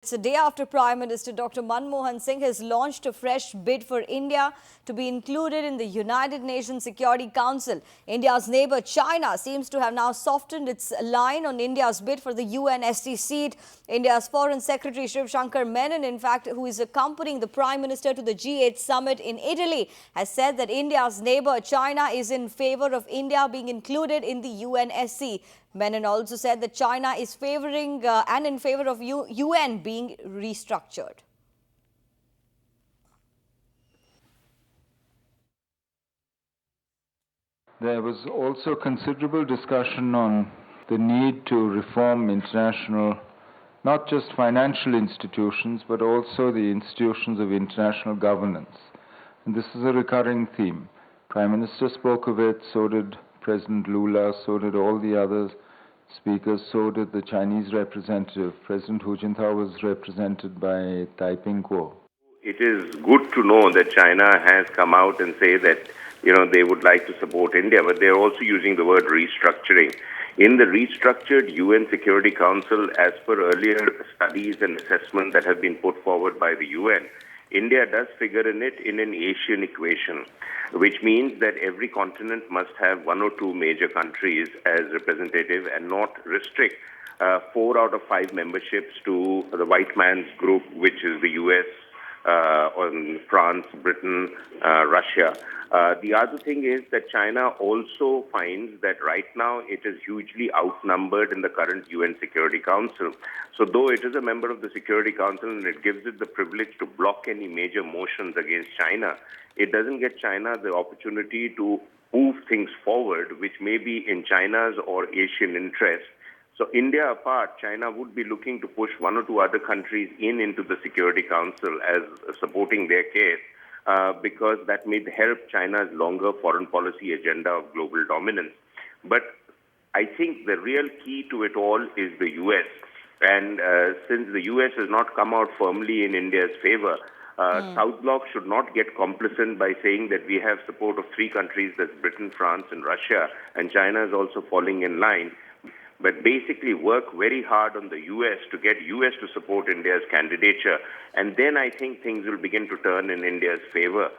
It's a day after Prime Minister Dr. Manmohan Singh has launched a fresh bid for India to be included in the United Nations Security Council. India's neighbor China seems to have now softened its line on India's bid for the UNSC seat. India's Foreign Secretary Shiv Shankar Menon, in fact, who is accompanying the Prime Minister to the G8 summit in Italy, has said that India's neighbor China is in favor of India being included in the UNSC. Menon also said that China is favoring and in favor of UN being restructured. There was also considerable discussion on the need to reform international, not just financial institutions, but also the institutions of international governance. And this is a recurring theme. Prime Minister spoke of it, so did President Lula, so did all the other speakers, so did the Chinese representative. President Hu Jintao was represented by Taiping Kuo. It is good to know that China has come out and say that, they would like to support India, but they're also using the word restructuring. In the restructured UN Security Council, as per earlier studies and assessments that have been put forward by the UN, India does figure in it in an Asian equation, which means that every continent must have one or two major countries as representative and not restrict 4 out of 5 memberships to the white man's group, which is the US, France, Britain, Russia. The other thing is that China also finds that right now it is hugely outnumbered in the current UN Security Council. So though it is a member of the Security Council and it gives it the privilege to block any major motions against China, it doesn't get China the opportunity to move things forward, which may be in China's or Asian interest. So India apart, China would be looking to push 1 or 2 other countries into the Security Council as supporting their case, because that may help China's longer foreign policy agenda of global dominance. But I think the real key to it all is the US. And since the US has not come out firmly in India's favor, South Bloc should not get complacent by saying that we have support of 3 countries, that's Britain, France, and Russia, and China is also falling in line. But basically work very hard on the US to get US to support India's candidature. And then I think things will begin to turn in India's favor.